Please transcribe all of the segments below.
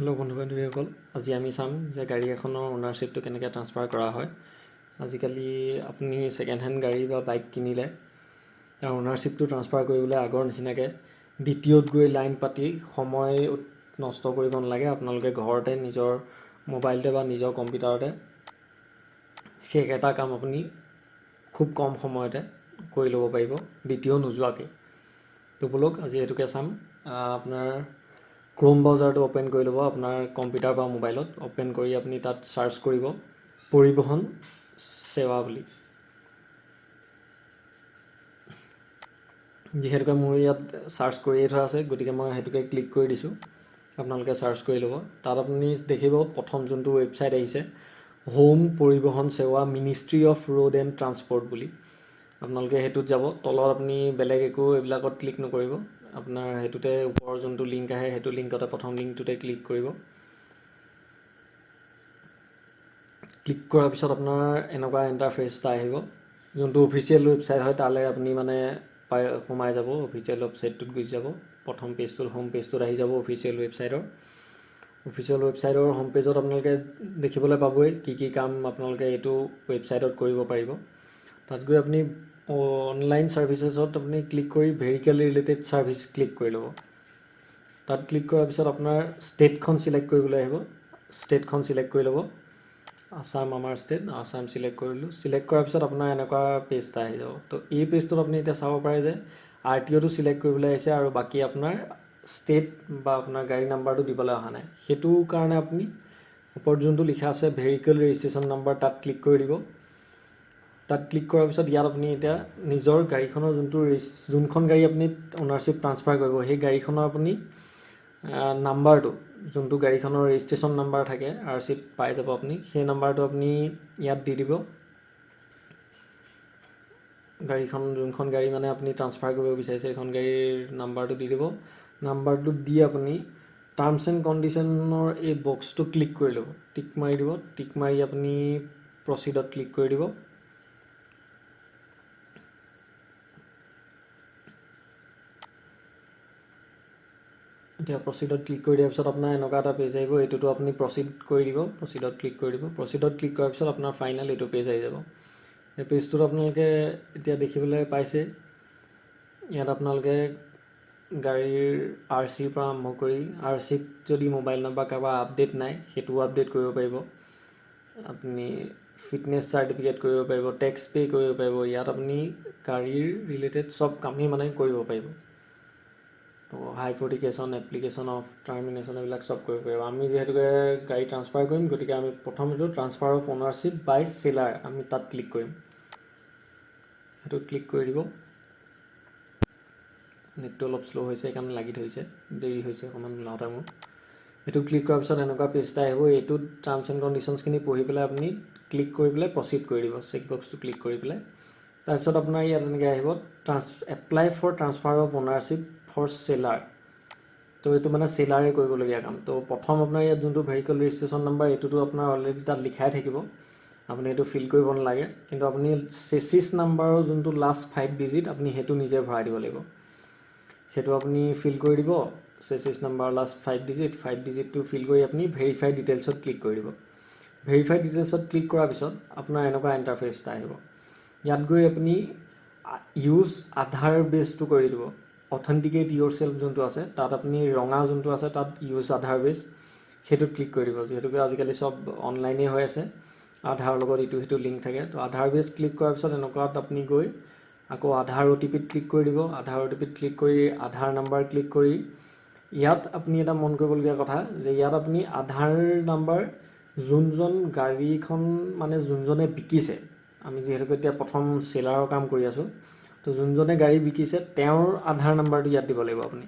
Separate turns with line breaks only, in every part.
Hello' বন্ধু বান্ধৱীসকল, আজি আমি চাম যে গাড়ী এখনৰ অ'নাৰশ্বিপটো কেনেকৈ ট্ৰান্সফাৰ কৰা হয়। আজিকালি আপুনি ছেকেণ্ড হেণ্ড গাড়ী বা বাইক কিনিলে তাৰ অ'নাৰশ্বিপটো ট্ৰান্সফাৰ কৰিবলৈ আগৰ নিচিনাকৈ দ্বিতীয়ত গৈ লাইন পাতি সময় নষ্ট কৰিব নালাগে। আপোনালোকে ঘৰতে নিজৰ মোবাইলতে বা নিজৰ কম্পিউটাৰতে সেই এটা কাম আপুনি খুব কম সময়তে কৰি ল'ব পাৰিব, দ্বিতীয় নোযোৱাকৈ। তো ব'লক আজি এইটোকে চাম। আপোনাৰ ক্ৰোম ব্ৰাউজাৰটো অ'পেন কৰি ল'ব আপোনাৰ কম্পিউটাৰ বা মোবাইলত। অ'পেন কৰি আপুনি তাত চাৰ্চ কৰিব পৰিবহণ সেৱা বুলি। যিহেতুকে মোৰ ইয়াত চাৰ্চ কৰিয়ে থোৱা আছে, গতিকে মই সেইটোকে ক্লিক কৰি দিছোঁ। আপোনালোকে চাৰ্চ কৰি ল'ব। তাত আপুনি দেখিব প্ৰথম যোনটো ৱেবছাইট আহিছে, হোম পৰিবহণ সেৱা ministry of road and transport বুলি। আপোনালোকে সেইটোত যাব। তলত আপুনি বেলেগ একো এইবিলাকত ক্লিক নকৰিব। আপোনাৰ সেইটোতে ওপৰৰ যোনটো লিংক আহে সেইটো লিংকতে প্ৰথম লিংকটোতে ক্লিক কৰিব। ক্লিক কৰাৰ পিছত আপোনাৰ এনেকুৱা ইণ্টাৰফেচ এটা আহিব। যোনটো অফিচিয়েল ৱেবছাইট হয় তালৈ আপুনি সোমাই যাব। অফিচিয়েল ৱেবছাইটটোত গুচি যাব। প্ৰথম পেজটোত হোম পেজটোত আহি যাব অফিচিয়েল ৱেবছাইটৰ। অফিচিয়েল ৱেবছাইটৰ হোম পেজত আপোনালোকে দেখিবলৈ পাবই কি কাম আপোনালোকে এইটো ৱেবছাইটত কৰিব পাৰিব। তাত গৈ আপুনি অনলাইন ছাৰ্ভিচেছত আপুনি ক্লিক কৰি ভেহিকেল ৰিলেটেড ছাৰ্ভিচ ক্লিক কৰি ল'ব। তাত ক্লিক কৰাৰ পিছত আপোনাৰ ষ্টেটখন ছিলেক্ট কৰিবলৈ আহিব। ষ্টেটখন ছিলেক্ট কৰি ল'ব। আছাম আমাৰ ষ্টেট, আছাম ছিলেক্ট কৰিলোঁ। ছিলেক্ট কৰাৰ পিছত আপোনাৰ এনেকুৱা পেজ এটা আহি যাব। তো এই পেজটোত আপুনি এতিয়া চাব পাৰে যে RTOটো ছিলেক্ট কৰিবলৈ আহিছে আৰু বাকী আপোনাৰ ষ্টেট বা আপোনাৰ গাড়ী নাম্বাৰটো দিবলৈ অহা নাই। সেইটো কাৰণে আপুনি ওপৰত যোনটো লিখা আছে ভেহিকেল ৰেজিষ্ট্ৰেশ্যন নাম্বাৰ তাত ক্লিক কৰি দিব। তাত ক্লিক কৰাৰ পিছত ইয়াত আপুনি এতিয়া নিজৰ গাড়ীখনৰ যোনখন গাড়ী আপুনি অ'নাৰশ্বিপ ট্ৰান্সফাৰ কৰিব সেই গাড়ীখনৰ আপুনি নাম্বাৰটো, যোনটো গাড়ীখনৰ ৰেজিষ্ট্ৰেশ্যন নাম্বাৰ থাকে RCত পাই যাব আপুনি, সেই নাম্বাৰটো আপুনি ইয়াত দি দিব। যোনখন গাড়ী মানে আপুনি ট্ৰান্সফাৰ কৰিব বিচাৰিছে সেইখন গাড়ীৰ নাম্বাৰটো দি দিব। নাম্বাৰটো দি আপুনি টাৰ্মছ এণ্ড কণ্ডিশ্যনৰ এই বক্সটো ক্লিক কৰি ল'ব। টিক মাৰি দিব। টিক মাৰি আপুনি প্ৰচিডত ক্লিক কৰি দিব। এতিয়া প্ৰচিডত ক্লিক কৰি দিয়াৰ পিছত আপোনাৰ এনেকুৱা এটা পেজ আহিব। এইটোতো আপুনি প্ৰচিড কৰি দিব। প্ৰচিডত ক্লিক কৰি দিব। প্ৰচিডত ক্লিক কৰাৰ পিছত আপোনাৰ ফাইনেল এইটো পেজ আহি যাব। এই পেজটোত আপোনালোকে এতিয়া দেখিবলৈ পাইছে। ইয়াত আপোনালোকে গাড়ীৰ RCৰ পৰা আৰম্ভ কৰি RCত যদি মোবাইল নাম্বাৰ কাৰোবাৰ আপডেট নাই সেইটোও আপডেট কৰিব পাৰিব। আপুনি ফিটনেছ চাৰ্টিফিকেট কৰিব পাৰিব, টেক্স পে' কৰিব পাৰিব। ইয়াত আপুনি গাড়ীৰ ৰিলেটেড চব কামেই কৰিব পাৰিব। তো হাইফটিকেশ্যন, এপ্লিকেশ্যন অফ টাৰ্মিনেশ্যন এইবিলাক চব কৰিব পাৰিব। আমি যিহেতুকে গাড়ী ট্ৰান্সফাৰ কৰিম, গতিকে আমি প্ৰথমটো transfer of ownership by seller আমি তাত ক্লিক কৰিম। সেইটো ক্লিক কৰি দিব। নেটটো অলপ শ্ল' হৈছে সেইকাৰণে লাগি ধৰিছে, দেৰি হৈছে অকণমান ওলাওঁতে মোৰ। এইটো ক্লিক কৰাৰ পিছত এনেকুৱা পেজ এটা আহিব। এইটোত টাৰ্মছ এণ্ড কণ্ডিশ্যনছখিনি পঢ়ি পেলাই আপুনি ক্লিক কৰি পেলাই প্ৰচিড কৰি দিব। চেক বক্সটো ক্লিক কৰি পেলাই তাৰপিছত আপোনাৰ ইয়াত এনেকৈ আহিব apply for transfer of ownership for seller. তো এইটো চেলাৰে কৰিবলগীয়া কাম। তো প্ৰথম আপোনাৰ ইয়াত যোনটো ভেহিকেল ৰেজিষ্ট্ৰেশ্যন নাম্বাৰ এইটোতো আপোনাৰ অলৰেডি তাত লিখাই থাকিব, আপুনি এইটো ফিল কৰিব নালাগে। কিন্তু আপুনি চেচিছ নাম্বাৰৰ যোনটো লাষ্ট 5 ডিজিট আপুনি সেইটো নিজে ভৰাই দিব লাগিব। সেইটো আপুনি ফিল কৰি দিব। চেচিছ নাম্বাৰ লাষ্ট 5 ডিজিটটো ফিল কৰি আপুনি ভেৰিফাই ডিটেইলছত ক্লিক কৰি দিব। ভেৰিফাই ডিটেইলছত ক্লিক কৰাৰ পিছত আপোনাৰ এনেকুৱা ইণ্টাৰফেচ এটা আহিব। ইয়াত গৈ আপুনি ইউজ আধাৰ বেছটো কৰি দিব। অথেণ্টিকেট ইয়'ৰ চেল্ফ যোনটো আছে তাত আপুনি ৰঙা যোনটো আছে তাত ইউজ আধাৰ বেছ সেইটোত ক্লিক কৰি দিব। যিহেতুকে আজিকালি চব অনলাইনেই হৈ আছে, আধাৰৰ লগত ইটো সিটো লিংক থাকে। তো আধাৰ বেছ ক্লিক কৰাৰ পিছত এনেকুৱাত আপুনি গৈ আকৌ আধাৰ OTPত ক্লিক কৰি দিব। আধাৰ OTPত ক্লিক কৰি আধাৰ নাম্বাৰ ক্লিক কৰি ইয়াত আপুনি এটা মন কৰিবলগীয়া কথা যে ইয়াত আপুনি আধাৰ নাম্বাৰ যোনজন গাড়ীখন যোনজনে বিকিছে, আমি যিহেতুকে এতিয়া প্ৰথম চেলাৰৰ কাম কৰি আছোঁ, তো যোনজনে গাড়ী বিকিছে তেওঁৰ আধাৰ নাম্বাৰটো ইয়াত দিব লাগিব। আপুনি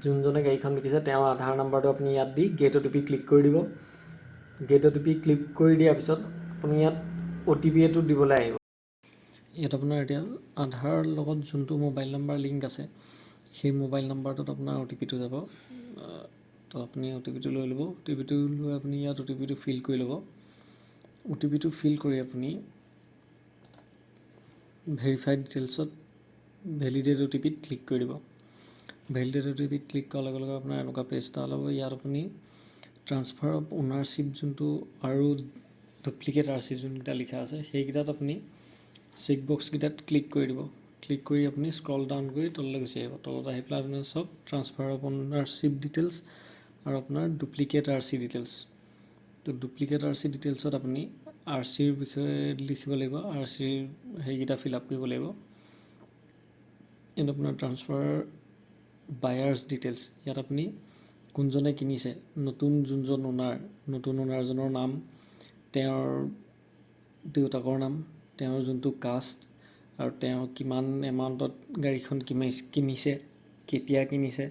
যোনজনে গাড়ীখন বিকিছে তেওঁৰ আধাৰ নাম্বাৰটো আপুনি ইয়াত দি গেট OTP ক্লিক কৰি দিব। গেট OTP ক্লিক কৰি দিয়াৰ পিছত আপুনি ইয়াত OTP এইটো দিবলৈ আহিব। ইয়াত আপোনাৰ এতিয়া আধাৰৰ লগত যোনটো মোবাইল নাম্বাৰ লিংক আছে সেই মোবাইল নাম্বাৰটোত আপোনাৰ OTPটো যাব। তো আপুনি OTPটো লৈ ল'ব। OTPটো লৈ আপুনি ইয়াত OTPটো ফিল কৰি ল'ব। OTPটো ফিল কৰি আপুনি ভেৰিফাইড ডিটেইলছত ভেলিডেট OTPত ক্লিক কৰি দিব। ভেলিডেট OTP ক্লিক কৰাৰ লগে লগে আপোনাৰ এনেকুৱা পেজ এটা ওলাব। ইয়াত আপুনি ট্ৰান্সফাৰ অফ অ'নাৰশ্বিপ যোনটো আৰু ডুপ্লিকেট RC যোনকেইটা লিখা আছে সেইকেইটাত আপুনি চেক বক্সকেইটাত ক্লিক কৰি দিব। ক্লিক কৰি আপুনি স্ক্ৰল ডাউন কৰি তললৈ গুচি আহিব। তলত আহি পেলাই আপোনাৰ চাওক ট্ৰান্সফাৰ অফ অ'নাৰশ্বিপ ডিটেইলছ আৰু আপোনাৰ ডুপ্লিকেট RC ডিটেইলছ। তো ডুপ্লিকেট RC ডিটেইলছত আপুনি RCৰ বিষয়ে লিখিব লাগিব, RCৰ সেইকেইটা ফিল আপ কৰিব লাগিব। ইয়াত আপোনাৰ ট্ৰান্সফাৰ বায়াৰ্ছ ডিটেইলছ, ইয়াত আপুনি কোনজনে কিনিছে, নতুন যোনজন অ'নাৰ, নতুন অ'নাৰজনৰ নাম, তেওঁৰ দেউতাকৰ নাম, তেওঁৰ যোনটো কাষ্ট আৰু তেওঁ কিমান এমাউণ্টত গাড়ীখন কিনিছে, কেতিয়া কিনিছে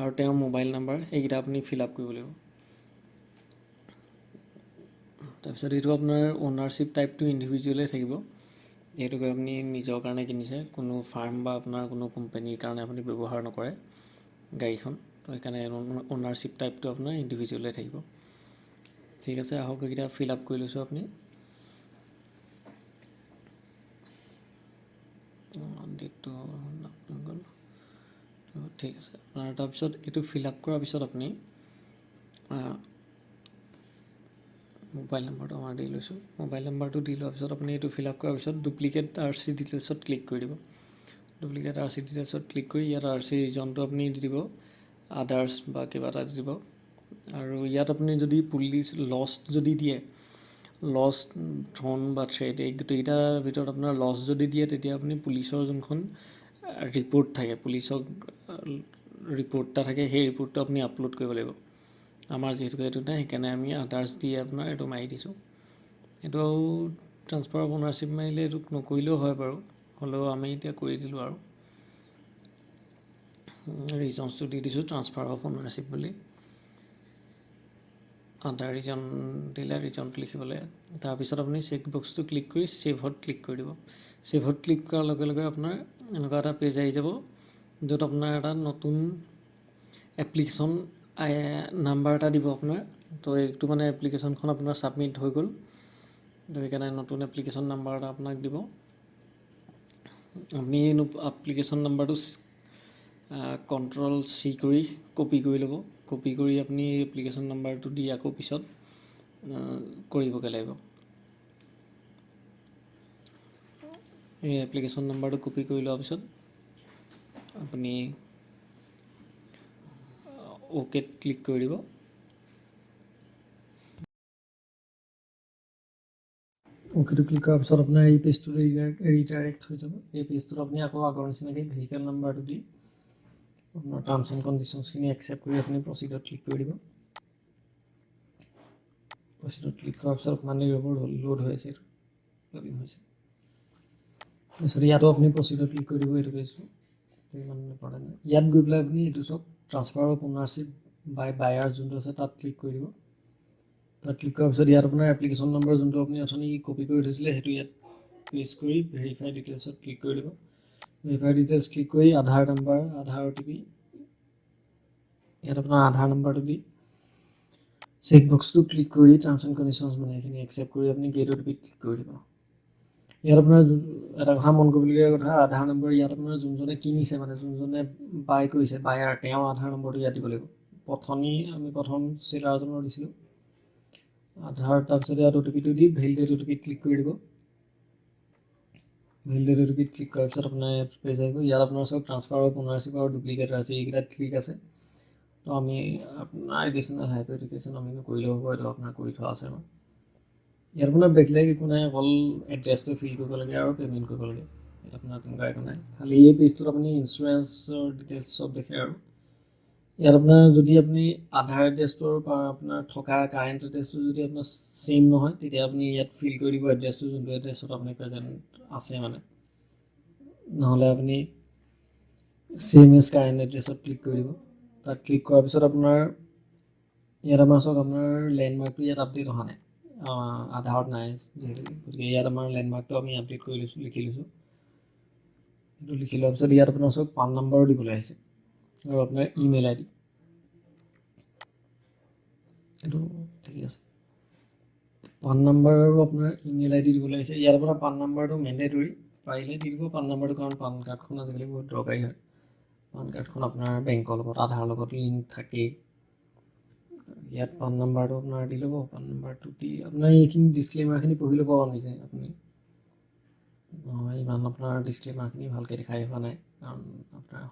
আৰু তেওঁৰ মোবাইল নাম্বাৰ, এইকেইটা আপুনি ফিল আপ কৰিব লাগিব। তাৰপিছত এইটো আপোনাৰ অ'নাৰশ্বিপ টাইপটো ইণ্ডিভিজুৱেলেই থাকিব। এইটোকে আপুনি নিজৰ কাৰণে কিনিছে, কোনো ফাৰ্ম বা আপোনাৰ কোনো কোম্পানীৰ কাৰণে আপুনি ব্যৱহাৰ নকৰে গাড়ীখন, তো সেইকাৰণে অ'নাৰশ্বিপ টাইপটো আপোনাৰ ইণ্ডিভিজুৱেলেই থাকিব। ঠিক আছে, আহক এইকেইটা ফিল আপ কৰি লৈছোঁ আপুনি। ডেটটো গ'ল, ঠিক আছে আপোনাৰ। তাৰপিছত এইটো ফিল আপ কৰাৰ পিছত আপুনি মোবাইল নাম্বাৰটো আমাৰ দি লৈছোঁ। মোবাইল নাম্বাৰটো দি লোৱাৰ পিছত আপুনি এইটো ফিল আপ কৰাৰ পিছত ডুপ্লিকেট RC ডিটেইলছত ক্লিক কৰি দিব। ডুপ্লিকেট RC ডিটেইলছত ক্লিক কৰি ইয়াত RC ৰিজনটো আপুনি দি দিব, আদাৰ্ছ বা কিবা এটা দি দিব। আৰু ইয়াত আপুনি যদি পুলিচ লষ্ট যদি দিয়ে, লষ্ট, ধন বা থ্ৰেট, এই গোটেইকেইটাৰ ভিতৰত আপোনাৰ লষ্ট যদি দিয়ে তেতিয়া আপুনি পুলিচৰ যোনখন ৰিপৰ্ট থাকে, পুলিচক ৰিপৰ্ট এটা থাকে, সেই ৰিপৰ্টটো আপুনি আপলোড কৰিব লাগিব। আমাৰ যিহেতুকে এইটো নাই সেইকাৰণে আমি আদাৰ্ছ দি আপোনাৰ এইটো মাৰি দিছোঁ। এইটো ট্ৰান্সফাৰ অফ অ'নাৰশ্বিপ মাৰিলে এইটো নকৰিলেও হয় বাৰু, হ'লেও আমি এতিয়া কৰি দিলোঁ আৰু ৰিজনছটো দি দিছোঁ ট্ৰান্সফাৰ অফ অ'নাৰশ্বিপ বুলি। আদাৰ ৰিজন দিলে ৰিজনটো লিখিবলৈ। তাৰপিছত আপুনি চেক বক্সটো ক্লিক কৰি ছেভত ক্লিক কৰি দিব। ছেভত ক্লিক কৰাৰ লগে লগে আপোনাৰ এনেকুৱা এটা পেজ আহি যাব, য'ত আপোনাৰ এটা নতুন এপ্লিকেশ্যন নাম্বাৰ এটা দিব আপোনাৰ। তো এইটো মানে এপ্লিকেশ্যনখন আপোনাৰ ছাবমিট হৈ গ'ল, তো সেইকাৰণে নতুন এপ্লিকেশ্যন নাম্বাৰ এটা আপোনাক দিব। আপুনি এপ্লিকেশ্যন নাম্বাৰটো Ctrl+C কৰি কপি কৰি ল'ব। কপি কৰি আপুনি এপ্লিকেশ্যন নাম্বাৰটো দি আকৌ পিছত কৰিবগৈ লাগিব। এই এপ্লিকেশ্যন নাম্বাৰটো কপি কৰি লোৱাৰ পিছত আপুনি অ'কেত ক্লিক কৰি দিব। অ'কেটো ক্লিক কৰাৰ পিছত আপোনাৰ এই পেজটোত ৰিডাইৰেক্ট হৈ যাব। এই পেজটোত আপুনি আকৌ আগৰ নিচিনাকৈ ভেহিকেল নাম্বাৰটো দি আপোনাৰ টাৰ্মছ এণ্ড কণ্ডিশ্যনছখিনি একচেপ্ট কৰি আপুনি প্ৰচিডত ক্লিক কৰি দিব। প্ৰচিডত ক্লিক কৰাৰ পিছত অকণমান দেৰি ৰ'ব, লোড হৈ আছে, এইটো লডিং হৈছে। তাৰপিছত ইয়াতো আপুনি প্ৰচিডত ক্লিক কৰি দিব। এইটো পেজটো ইমান ইম্পৰ্টেণ্ট নাই। ইয়াত গৈ পেলাই আপুনি এইটো চাওক, ট্ৰান্সফাৰ অফ অ'নাৰশ্বিপ বাই বায়াৰ যোনটো আছে তাত ক্লিক কৰি দিব। তাত ক্লিক কৰাৰ পিছত ইয়াত আপোনাৰ এপ্লিকেশ্যন নম্বৰ যোনটো আপুনি অথনি কপি কৰি থৈছিলে সেইটো ইয়াত পেষ্ট কৰি ভেৰিফাই ডিটেইলছত ক্লিক কৰি দিব। ভেৰিফাই ডিটেইলছ ক্লিক কৰি আধাৰ নাম্বাৰ, আধাৰ OTP, ইয়াত আপোনাৰ আধাৰ নাম্বাৰটো দি চেক বক্সটো ক্লিক কৰি টাৰ্মছ এণ্ড কণ্ডিশ্যনছ মানে এইখিনি একচেপ্ট কৰি আপুনি গেট OTP ক্লিক কৰি দিব। ইয়াত আপোনাৰ এটা কথা মন কৰিবলগীয়া কথা, আধাৰ নম্বৰ ইয়াত আপোনাৰ যোনজনে কিনিছে, মানে যোনজনে বাই কৰিছে, বায়াৰ, তেওঁৰ আধাৰ নম্বৰটো ইয়াত দিব লাগিব। আমি প্ৰথম চেলাৰজনৰ দিছিলোঁ আধাৰ, তাৰপিছত ইয়াত OTPটো দি ভেলিডেট OTP ক্লিক কৰি দিব। ভেলিডেট OTP ক্লিক কৰাৰ পিছত আপোনাৰ পেজ আহিব। ইয়াত আপোনাৰ চব ট্ৰান্সফাৰ অফ অ'নাৰশ্বিপ আৰু ডুপ্লিকেট RC এইকেইটাত ক্লিক আছে। তো আমি আপোনাৰ এডিশ্যনেল হাইপাৰ এডুকেশ্যন আমি নকৰিলেও হ'ব, এইটো আপোনাৰ কৰি থোৱা আছে আমাৰ। ইয়াত আপোনাৰ বেলেগ একো নাই, অকল এড্ৰেছটো ফিল কৰিব লাগে আৰু পে'মেণ্ট কৰিব লাগে। ইয়াত আপোনাৰ তেনেকুৱা একো নাই, খালি এই পেজটোত আপুনি ইঞ্চুৰেঞ্চৰ ডিটেইলছ চব দেখে। আৰু ইয়াত আপোনাৰ যদি আপুনি আধাৰ এড্ৰেছটোৰ পৰা আপোনাৰ থকা কাৰেণ্ট এড্ৰেছটো যদি আপোনাৰ ছেইম নহয়, তেতিয়া আপুনি ইয়াত ফিল কৰি দিব এড্ৰেছটো যোনটো এড্ৰেছত আপুনি প্ৰেজেণ্ট আছে মানে, নহ'লে আপুনি ছেইম এজ কাৰেণ্ট এড্ৰেছত ক্লিক কৰি দিব। তাত ক্লিক কৰাৰ পিছত আপোনাৰ ইয়াত আমাৰ চাওক, আপোনাৰ লেণ্ডমাৰ্কটো ইয়াত আপডেট অহা নাই, আধাৰত নাই যিহেতু, গতিকে ইয়াত আমাৰ লেণ্ডমাৰ্কটো আমি আপডেট কৰি লৈছোঁ, লিখি লৈছোঁ। সেইটো লিখি লোৱাৰ পিছত ইয়াত আপোনাৰ চাওক পান নম্বৰো দিবলৈ আহিছে আৰু আপোনাৰ ইমেইল ID, এইটো ঠিক আছে। পান নম্বৰ আৰু আপোনাৰ ইমেইল ID দিবলৈ আহিছে। ইয়াত আপোনাৰ পান নম্বৰটো মেণ্ডেটৰী, পাৰিলে দি দিব পান নম্বৰটো, কাৰণ পান কাৰ্ডখন আজিকালি বহুত দৰকাৰী হয়। পান কাৰ্ডখন আপোনাৰ বেংকৰ লগত আধাৰৰ লগত লিংক থাকেই। ইয়াত পান নাম্বাৰটো আপোনাৰ দি ল'ব, পান নাম্বাৰটো দি আপোনাৰ এইখিনি ডিছক্লেইমাৰখিনি পঢ়ি ল'ব নিজে আপুনি। ইমান আপোনাৰ ডিছক্লেইমাৰখিনি ভালকৈ দেখাই হোৱা নাই, কাৰণ আপোনাৰ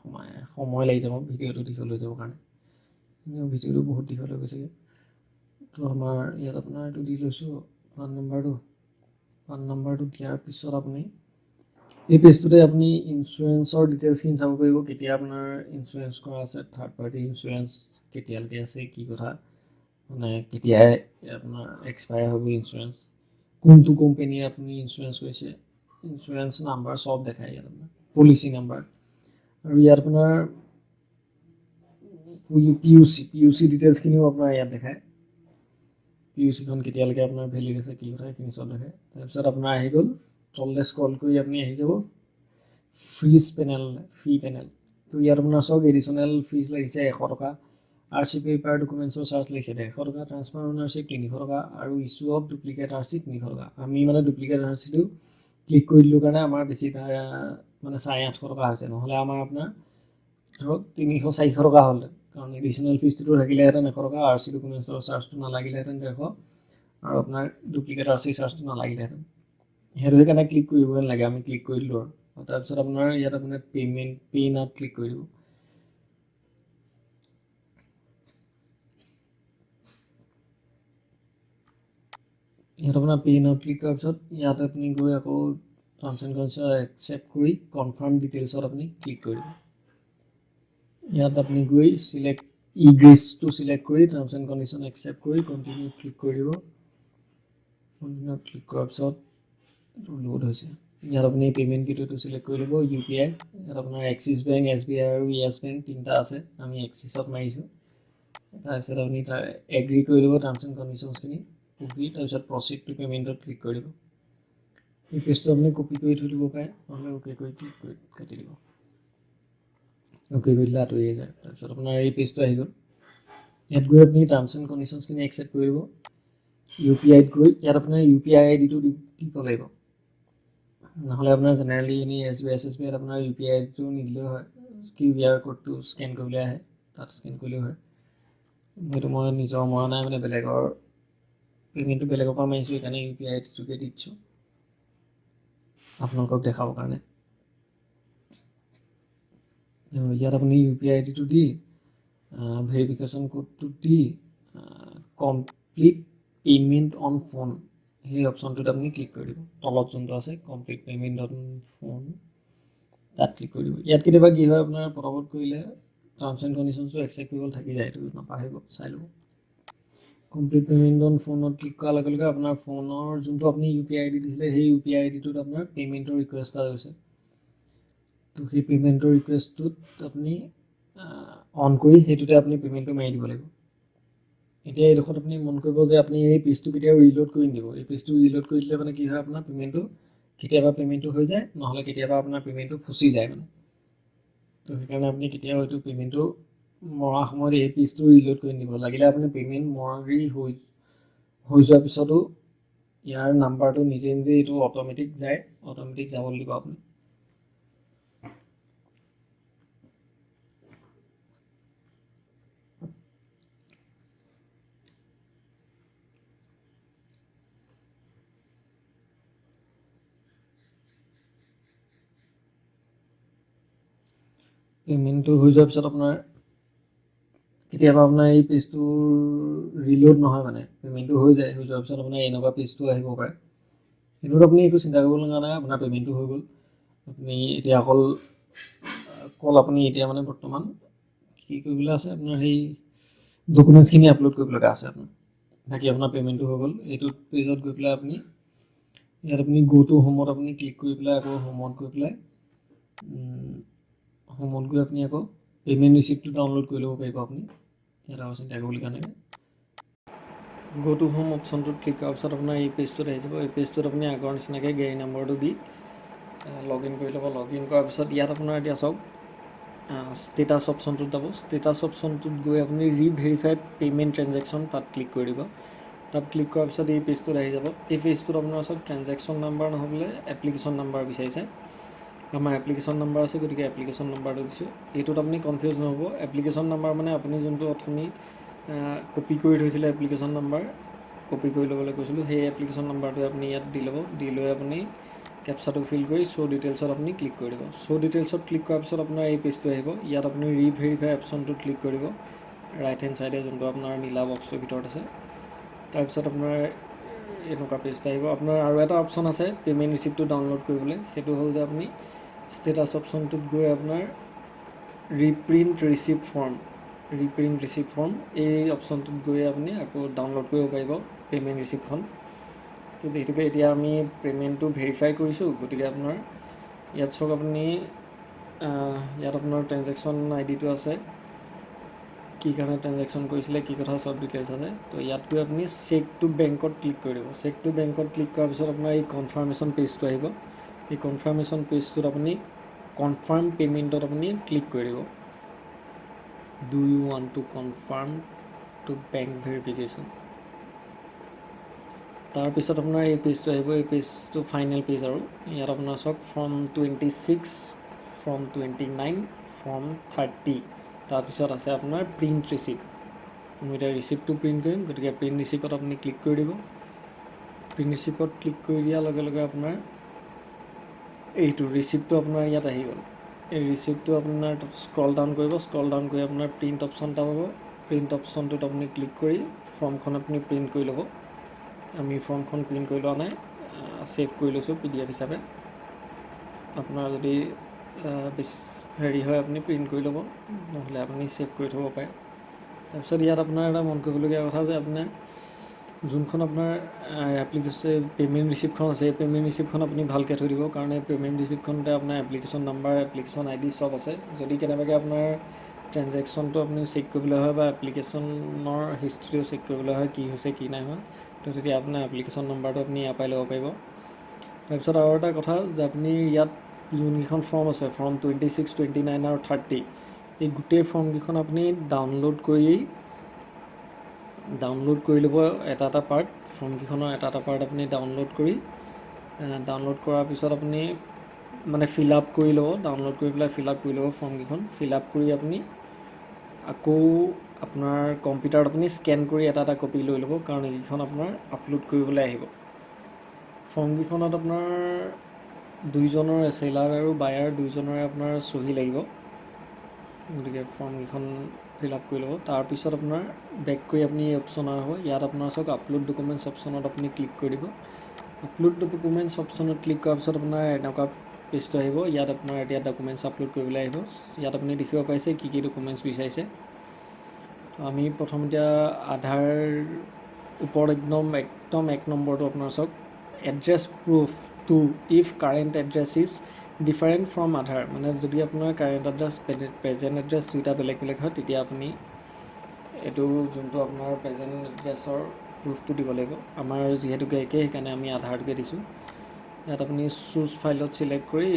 সময় লাগি যাব ভিডিঅ'টো দীঘল হৈ যাবৰ কাৰণে। ভিডিঅ'টো বহুত দীঘল হৈ গৈছেগৈ। তো আমাৰ ইয়াত আপোনাৰ এইটো দি লৈছোঁ পান নাম্বাৰটো দিয়াৰ পিছত আপুনি এই পেজটোতে আপুনি ইঞ্চুৰেঞ্চৰ ডিটেইলছখিনি চাব পাৰিব, কেতিয়া আপোনাৰ ইঞ্চুৰেঞ্চ কৰা আছে, থাৰ্ড পাৰ্টি ইঞ্চুৰেঞ্চ কেতিয়ালৈকে আছে, কি কথা, মানে কেতিয়াই আপোনাৰ এক্সপায়াৰ হ'ব ইঞ্চুৰেঞ্চ, কোনটো কোম্পানীয়ে আপুনি ইঞ্চুৰেঞ্চ কৰিছে, ইঞ্চুৰেঞ্চ নাম্বাৰ চব দেখায় ইয়াত আপোনাৰ, পলিচি নাম্বাৰ। আৰু ইয়াত আপোনাৰ পি ইউ চি ডিটেইলছখিনিও আপোনাৰ ইয়াত দেখায়, পি ইউ চিখন কেতিয়ালৈকে আপোনাৰ ভেলিড আছে, কি কথা, সেইখিনি চব দেখায়। তাৰপিছত আপোনাৰ আহি গ'ল, তললৈ স্ক্ৰল কৰি আপুনি আহি যাব ফ্ৰী পেনেল। তো ইয়াত আপোনাৰ চাওক এডিশ্যনেল ফিজ লাগিছে 100 টকা, RC পেপাৰ ডকুমেণ্টছৰ চাৰ্জ লাগিছে 150 টকা, ট্ৰান্সফাৰ অনাৰশ্বিপ 300 টকা, আৰু ইছ্যু অফ ডুপ্লিকেট RC 300 টকা। আমি মানে ডুপ্লিকেট RCটো ক্লিক কৰি দিলোঁ কাৰণে আমাৰ বেছি মানে 850 টকা হৈছে, নহ'লে আমাৰ আপোনাৰ ধৰক 300-400 টকা হ'ল, কাৰণ এডিশ্যনেল ফিজটো থাকিলেহেঁতেন 100 টকা, RC ডকুমেণ্টছৰ চাৰ্জটো নালাগিলেহেঁতেন 150, আৰু আপোনাৰ ডুপ্লিকেট RC চাৰ্জটো নালাগিলেহেঁতেন। সেইটো সেইকাৰণে ক্লিক কৰিব নালাগে, আমি ক্লিক কৰি দিলোঁ। আৰু তাৰপিছত আপোনাৰ ইয়াত আপোনাৰ পে নাওত ক্লিক কৰি দিব। ইয়াত আপোনাৰ পে নাওত ক্লিক কৰাৰ পিছত ইয়াত আপুনি গৈ আকৌ টাৰ্মছ এণ্ড কণ্ডিশ্যন একচেপ্ট কৰি কনফাৰ্ম ডিটেইলছত আপুনি ক্লিক কৰি দিব। ইয়াত আপুনি গৈ চিলেক্ট গ্ৰেচটো চিলেক্ট কৰি টাৰ্মছ এণ্ড কণ্ডিশ্যন একচেপ্ট কৰি কণ্টিনিউ ক্লিক কৰি দিব। কণ্টিনিউ ক্লিক কৰাৰ পিছত লোড হৈছে। ইয়াত আপুনি পে'মেণ্ট গেটৱেটো চিলেক্ট কৰি ল'ব, UPI। ইয়াত আপোনাৰ এক্সিছ বেংক, SBI আৰু য়েছ বেংক তিনিটা আছে, আমি এক্সিছত মাৰিছোঁ। তাৰপিছত আপুনি তাৰ এগ্ৰি কৰি দিব টাৰ্মছ এণ্ড কণ্ডিশ্যনছখিনি, তাৰপিছত প্ৰচিড টু পে'মেণ্টত ক্লিক কৰি দিব। এই পেজটো আপুনি কপি কৰি থৈ দিব পাৰে, নহ'লে অ'কে কৰি ক্লিক কৰি কাটি দিব। অ'কে কৰি দিলে আঁতৰি যায়। তাৰপিছত আপোনাৰ এই পেজটো আহি গ'ল। ইয়াত গৈ আপুনি টাৰ্মছ এণ্ড কণ্ডিশ্যনছখিনি একচেপ্ট কৰিব। UPIত গৈ ইয়াত আপোনাৰ UPI আইডিটো দিব লাগিব, নহ'লে আপোনাৰ জেনেৰেলি এনেই SBIত আপোনাৰ UPI আইডিটো নিদিলেও হয়, QR ক'ডটো স্কেন কৰিবলৈ আহে, তাত স্কেন কৰিলেও হয়। সেইটো মই নিজৰ মৰা নাই, মানে বেলেগৰ পে'মেণ্টটো বেলেগৰ পৰা মাৰিছোঁ, সেইকাৰণে UPI আইডিটোকে দি দিছোঁ আপোনালোকক দেখাবৰ কাৰণে। ইয়াত আপুনি UPI আইডিটো দি ভেৰিফিকেশ্যন কোডটো দি কমপ্লিট পে'মেণ্ট অন ফোন সেই অপশ্যনটোত আপুনি ক্লিক কৰি দিব। তলত যোনটো আছে কমপ্লিট পে'মেণ্ট অন ফোন, তাত ক্লিক কৰি দিব। ইয়াত কেতিয়াবা কি হয়, আপোনাৰ পটাপট কৰিলে টাৰ্মছ এণ্ড কণ্ডিশ্যনছটো একচেপ্ট কৰিবলৈ থাকি যায়, এইটো নাপাহৰিব, চাই ল'ব। কমপ্লিট পে'মেণ্ট অন ফোনত ক্লিক কৰাৰ লগে লগে আপোনাৰ ফোনৰ যোনটো আপুনি UPI আইডি দিছিলে, সেই UPI আইডিটোত আপোনাৰ পে'মেণ্টৰ ৰিকুৱেষ্ট এটা হৈছে। তো সেই পে'মেণ্টৰ ৰিকুৱেষ্টটোত আপুনি অন কৰি সেইটোতে আপুনি পে'মেণ্টটো মাৰি দিব লাগিব। এতিয়া এইডোখৰত আপুনি মন কৰিব যে আপুনি এই পেজটো কেতিয়াও ৰিলোড কৰি নিদিব। এই পেজটো ৰিলোড কৰি দিলে মানে কি হয়, আপোনাৰ কেতিয়াবা পে'মেণ্টটো হৈ যায়, নহ'লে কেতিয়াবা আপোনাৰ পে'মেণ্টটো ফচি যায় মানে। তো সেইকাৰণে আপুনি কেতিয়াও এইটো পে'মেণ্টটো মৰাৰ সময়ত এই পেজটো ৰিলোড কৰি নিদিব। লাগিলে আপুনি পে'মেণ্ট মৰি হৈ যোৱাৰ পিছতো ইয়াৰ নাম্বাৰটো নিজে এইটো অট'মেটিক যাবলৈ দিব আপুনি। পে'মেণ্টটো হৈ যোৱাৰ পিছত আপোনাৰ কেতিয়াবা আপোনাৰ এই পেজটো ৰিলোড নহয়, মানে পে'মেণ্টটো হৈ যোৱাৰ পিছত আপোনাৰ এনেকুৱা পেজটো আহিব পাৰে। সেইটোত আপুনি একো চিন্তা কৰিব লগা নাই, আপোনাৰ পে'মেণ্টটো হৈ গ'ল। আপুনি এতিয়া আপুনি এতিয়া মানে বৰ্তমান কি কৰিবলৈ আছে, আপোনাৰ সেই ডকুমেণ্টছখিনি আপলোড কৰিব লগা আছে আপোনাৰ। বাকী আপোনাৰ পে'মেণ্টটো হৈ গ'ল। এইটো পেজত গৈ পেলাই ইয়াত আপুনি গো টু হোমত আপুনি ক্লিক কৰি পেলাই আকৌ হোমত গৈ আপুনি আকৌ পে'মেণ্ট ৰিচিপ্টটো ডাউনলোড কৰি ল'ব পাৰিব আপুনি। ইয়াত আৰু চিন্তা কৰিবলগীয়া নাই। গো টু হোম অপশ্যনটোত ক্লিক কৰাৰ পিছত আপোনাৰ এই পেজটোত আহি যাব। এই পেজটোত আপুনি আগৰ নিচিনাকৈ গাড়ী নম্বৰটো দি লগ ইন কৰি ল'ব। লগ ইন কৰাৰ পিছত ইয়াত আপোনাৰ এতিয়া চাওক ষ্টেটাছ অপশ্যনটোত যাব। ষ্টেটাছ অপশ্যনটোত গৈ আপুনি ৰিভেৰিফাইড পে'মেণ্ট ট্ৰেঞ্জেকশ্যন তাত ক্লিক কৰি দিব। তাত ক্লিক কৰাৰ পিছত এই পেজটোত আহি যাব। এই পেজটোত আপোনাৰ ওচৰত ট্ৰেঞ্জেকশ্যন নাম্বাৰ নহ'লে এপ্লিকেশ্যন নাম্বাৰ বিচাৰিছে। আমাৰ এপ্লিকেশ্যন নম্বৰ আছে, গতিকে এপ্লিকেশ্যন নম্বৰটো দিছোঁ। এইটোত আপুনি কনফিউজ নহ'ব। এপ্লিকেশ্যন নম্বৰ মানে আপুনি যোনটো অথনি কপি কৰি থৈছিলে এপ্লিকেশ্যন নম্বৰ, কপি কৰি ল'বলৈ কৈছিলোঁ, সেই এপ্লিকেশ্যন নম্বৰটোৱে আপুনি ইয়াত দি ল'ব। দি লৈ আপুনি কেপচাটো ফিল কৰি শ্ব' ডিটেইলছত আপুনি ক্লিক কৰি দিব। শ্ব' ডিটেইলছত ক্লিক কৰাৰ পিছত আপোনাৰ এই পেজটো আহিব। ইয়াত আপুনি ৰিভেৰিফাই অপশ্যনটোত ক্লিক কৰিব, ৰাইট হেণ্ড চাইডে যোনটো আপোনাৰ নীলা বক্সটোৰ ভিতৰত আছে। তাৰপিছত আপোনাৰ এনেকুৱা পেজ আহিব। আপোনাৰ আৰু এটা অপশ্যন আছে পে'মেণ্ট ৰিচিপ্টটো ডাউনলোড কৰিবলৈ, সেইটো হ'ল যে আপুনি ষ্টেটাছ অপশ্যনটোত গৈ আপোনাৰ ৰিপ্ৰিণ্ট ৰিচিপ্ট ফৰ্ম এই অপশ্যনটোত গৈ আপুনি আকৌ ডাউনলোড কৰিব পাৰিব পে'মেণ্ট ৰিচিপ্টখন। তো যিহেতুকে এতিয়া আমি পে'মেণ্টটো ভেৰিফাই কৰিছোঁ, গতিকে আপোনাৰ ইয়াত চাওক, আপুনি ইয়াত আপোনাৰ ট্ৰেনজেকশ্যন আইডিটো আছে, কি কাৰণে ট্ৰেনজেকশ্যন কৰিছিলে, কি কথা চব ডিটেইলছ আছে। তো ইয়াত গৈ আপুনি চেক টু বেংকত ক্লিক কৰি দিব। চেক টু বেংকত ক্লিক কৰাৰ পিছত আপোনাৰ এই কনফাৰ্মেশ্যন পেজটো আহিব। এই কনফাৰ্মেশ্যন পেজটোত আপুনি কনফাৰ্ম পে'মেণ্টত আপুনি ক্লিক কৰি দিব। Do you want to confirm to bank verification. তাৰপিছত আপোনাৰ এই পেজটো আহিব। এই পেজটো ফাইনেল পেজ আৰু ইয়াত আপোনাৰ চাওক ফৰ্ম 26, ফৰ্ম 29, ফৰ্ম 30, তাৰপিছত আছে আপোনাৰ প্ৰিণ্ট ৰিচিপ্ট। আমি এতিয়া ৰিচিপ্টটো প্ৰিণ্ট কৰিম, গতিকে প্ৰিণ্ট ৰিচিপ্টত আপুনি ক্লিক কৰি দিব। প্ৰিণ্ট ৰিচিপ্টত ক্লিক কৰি দিয়াৰ লগে লগে আপোনাৰ এইটো ৰিচিপ্টটো আপোনাৰ ইয়াত আহি গ'ল। এই ৰিচিপ্টটো আপোনাৰ স্ক্ৰল ডাউন কৰিব, স্ক্ৰল ডাউন কৰি আপোনাৰ প্ৰিণ্ট অপশ্যন এটা পাব। প্ৰিণ্ট অপশ্যনটোত আপুনি ক্লিক কৰি ফৰ্মখন আপুনি প্ৰিণ্ট কৰি ল'ব। আমি ফৰ্মখন প্ৰিণ্ট কৰি লোৱা নাই, ছেভ কৰি লৈছোঁ PDF হিচাপে। আপোনাৰ যদি হেৰি হয় আপুনি প্ৰিণ্ট কৰি ল'ব, নহ'লে আপুনি ছেভ কৰি থ'ব পাৰে। তাৰপিছত ইয়াত আপোনাৰ এটা মন কৰিবলগীয়া কথা যে আপোনাৰ যোনখন আপোনাৰ এপ্লিকেশ্যন পে'মেণ্ট ৰিচিপ্টখন আছে, এই পে'মেণ্ট ৰিচিপ্টখন আপুনি ভালকৈ থৈ দিব, কাৰণ এই পে'মেণ্ট ৰিচিপ্টখনতে আপোনাৰ এপ্লিকেশ্যন নম্বৰ, এপ্লিকেশ্যন ID চব আছে। যদি কেনেবাকৈ আপোনাৰ ট্ৰেনজেকশ্যনটো আপুনি চেক কৰিবলৈ হয় বা এপ্লিকেশ্যনৰ হিষ্ট্ৰীটো চেক কৰিবলৈ হয়, কি হৈছে কি নাই হোৱা, তো তেতিয়া আপোনাৰ এপ্লিকেশ্যন নম্বৰটো আপুনি ইয়াৰ পৰাই ল'ব পাৰিব। তাৰপিছত আৰু এটা কথা যে আপুনি ইয়াত যোনকেইখন ফৰ্ম আছে, ফৰ্ম 26, 29 আৰু 30, এই গোটেই ফৰ্মকেইখন আপুনি ডাউনলোড কৰি ল'ব এটা এটা পাৰ্ট। ফৰ্মকেইখনৰ এটা এটা পাৰ্ট আপুনি ডাউনলোড কৰাৰ পিছত আপুনি মানে ফিল আপ কৰি ল'ব, ডাউনলোড কৰি পেলাই ফিল আপ কৰি ল'ব ফৰ্মকেইখন। ফিল আপ কৰি আপুনি আকৌ আপোনাৰ কম্পিউটাৰত আপুনি স্কেন কৰি এটা এটা কপি লৈ ল'ব, কাৰণ এইকেইখন আপোনাৰ আপলোড কৰিবলৈ আহিব। ফৰ্মকেইখনত আপোনাৰ দুইজনৰ চেলাৰ আৰু বায়াৰ দুইজনৰে আপোনাৰ চহী লাগিব, গতিকে ফৰ্মকেইখন ফিল আপ কৰি ল'ব। তাৰপিছত আপোনাৰ বেক কৰি আপুনি এই অপশ্যন আহিব। ইয়াত আপোনাৰ চাওক আপলোড ডকুমেণ্টছ অপশ্যনত আপুনি ক্লিক কৰি দিব। আপলোড ডকুমেণ্টছ অপশ্যনত ক্লিক কৰাৰ পিছত আপোনাৰ এনেকুৱা পেজটো আহিব। ইয়াত আপোনাৰ এতিয়া ডকুমেণ্টছ আপলোড কৰিবলৈ আহিব। ইয়াত আপুনি দেখিব পাইছে কি কি ডকুমেণ্টছ বিচাৰিছে। আমি প্ৰথম এতিয়া আধাৰ ওপৰত একদম 1 নম্বৰটো আপোনাৰ চাওক, address proof too if current address is different from Aadhaar. মানে যদি আপোনাৰ কাৰেণ্ট এড্ৰেছ, প্ৰেজেণ্ট এড্ৰেছ দুইটা বেলেগ বেলেগ হয়, তেতিয়া আপুনি এইটো যোনটো আপোনাৰ প্ৰেজেণ্ট এড্ৰেছৰ প্ৰুফটো দিব লাগিব। আমাৰ যিহেতুকে একেই, সেইকাৰণে আমি আধাৰটোকে দিছোঁ। ইয়াত আপুনি চুজ ফাইলত চিলেক্ট কৰি,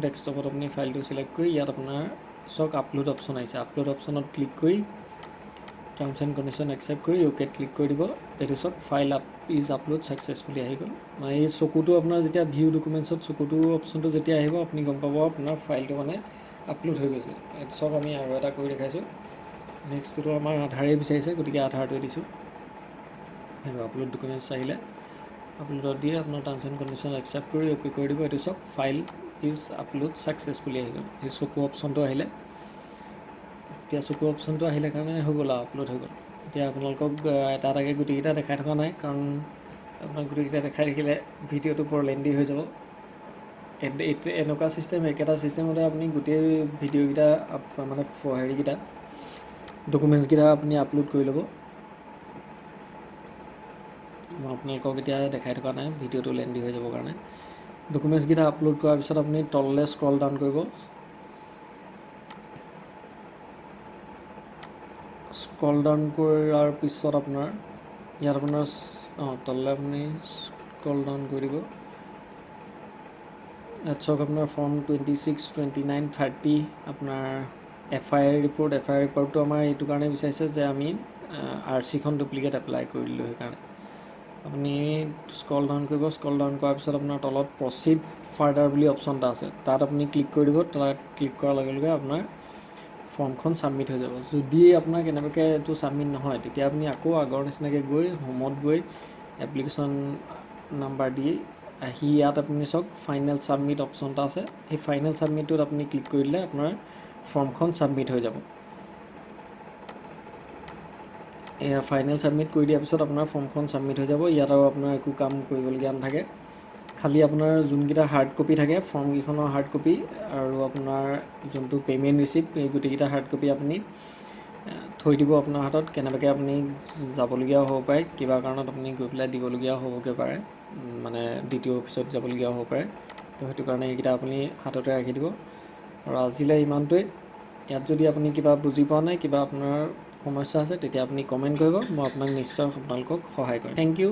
ডেস্কটপত আপুনি ফাইলটো চিলেক্ট কৰি, ইয়াত আপোনাৰ চাওক আপলোড অপশ্যন আহিছে। আপলোড অপশ্যনত ক্লিক কৰি টাৰ্মছ এণ্ড কণ্ডিশ্যন একচেপ্ট কৰি অ'কে ক্লিক কৰি দিব। এইটো চাওক ফাইল ইজ আপলোড ছাকচেছফুলি আহি গ'ল। মানে এই চকুটো আপোনাৰ যেতিয়া ভিউ ডকুমেণ্টছত চকুটো অপশ্যনটো যেতিয়া আহিব, আপুনি গম পাব আপোনাৰ ফাইলটো মানে আপলোড হৈ গৈছে। এইটো চাওক আমি আৰু এটা কৰি দেখাইছোঁ। নেক্সটটো আমাৰ আধাৰেই বিচাৰিছে, গতিকে আধাৰটোৱে দিছোঁ। সেইটো আপলোড ডকুমেণ্টছ আহিলে আপলোডত দিয়ে আপোনাৰ টাৰ্মছ এণ্ড কণ্ডিশ্যন একচেপ্ট কৰি অ'কে কৰি দিব। এইটো চাওক ফাইল ইজ আপলোড ছাকচেছফুলি আহি গ'ল। সেই চকু অপশ্যনটো আহিলে, এতিয়া চকু অপশ্যনটো আহিলে কাৰণে হৈ গ'ল আৰু আপলোড হৈ গ'ল। এতিয়া আপোনালোকক এটা এটাকৈ গোটেইকেইটা দেখাই থকা নাই, কাৰণ আপোনাক গোটেইকেইটা দেখাই থাকিলে ভিডিঅ'টো বৰ লেণ্ডি হৈ যাব। এনেকুৱা ছিষ্টেম, একেটা ছিষ্টেমতে আপুনি গোটেই ভিডিঅ'কেইটা মানে হেৰিকেইটা ডকুমেণ্টছকেইটা আপুনি আপলোড কৰি ল'ব। মই আপোনালোকক এতিয়া দেখাই থকা নাই, ভিডিঅ'টো লেণ্ডি হৈ যাবৰ কাৰণে। ডকুমেণ্টছকেইটা আপলোড কৰাৰ পিছত আপুনি তললৈ স্ক্ৰল ডাউন কৰিব। স্ক্ৰল ডাউন কৰাৰ পিছত আপোনাৰ ইয়াত আপোনাৰ তললৈ আপুনি স্ক্ৰল ডাউন কৰি দিব। ইয়াত চাওক আপোনাৰ ফৰ্ম 26, 29, 30 আপোনাৰ FIR ৰিপৰ্ট। FIR ৰিপৰ্টটো আমাৰ এইটো কাৰণে বিচাৰিছে যে আমি RC খন ডুপ্লিকেট এপ্লাই কৰি দিলোঁ সেইকাৰণে। আপুনি স্ক্ৰল ডাউন কৰিব, স্ক্ৰল ডাউন কৰাৰ পিছত আপোনাৰ তলত প্ৰচিড ফাৰ্ডাৰ বুলি অপশ্যন এটা আছে, তাত আপুনি ক্লিক কৰি দিব। তাত ক্লিক কৰাৰ লগে লগে আপোনাৰ ফৰ্মখন ছাবমিট হৈ যাব। যদি আপোনাৰ কেনেবাকৈ এইটো ছাবমিট নহয়, তেতিয়া আপুনি আকৌ আগৰ নিচিনাকৈ গৈ হোমত গৈ এপ্লিকেশ্যন নাম্বাৰ দি আহি ইয়াত আপুনি চাওক ফাইনেল ছাবমিট অপশ্যন এটা আছে, সেই ফাইনেল ছাবমিটটোত আপুনি ক্লিক কৰি দিলে আপোনাৰ ফৰ্মখন ছাবমিট হৈ যাব। এয়া ফাইনেল ছাবমিট কৰি দিয়াৰ পিছত আপোনাৰ ফৰ্মখন ছাবমিট হৈ যাব। ইয়াত আৰু আপোনাৰ একো কাম কৰিবলগীয়া নাথাকে, খালি আপোনাৰ যোনকেইটা হাৰ্ড কপি থাকে ফৰ্মকেইখনৰ হাৰ্ড কপি আৰু আপোনাৰ যোনটো পে'মেণ্ট ৰিচিপ্ট, এই গোটেইকেইটা হাৰ্ড কপি আপুনি থৈ দিব আপোনাৰ হাতত। কেনেবাকৈ আপুনি যাবলগীয়াও হ'ব পাৰে, কিবা কাৰণত আপুনি গৈ পেলাই দিবলগীয়া হ'বগৈ পাৰে, মানে দ্বিতীয় অফিচত যাবলগীয়া হ'ব পাৰে। তো সেইটো কাৰণে এইকেইটা আপুনি হাততে ৰাখি দিব। আৰু আজিলৈ ইমানটোৱেই। ইয়াত যদি আপুনি কিবা বুজি পোৱা নাই, কিবা আপোনাৰ সমস্যা আছে, তেতিয়া আপুনি কমেণ্ট কৰিব, মই আপোনাক নিশ্চয় আপোনালোকক সহায় কৰিম। Thank U.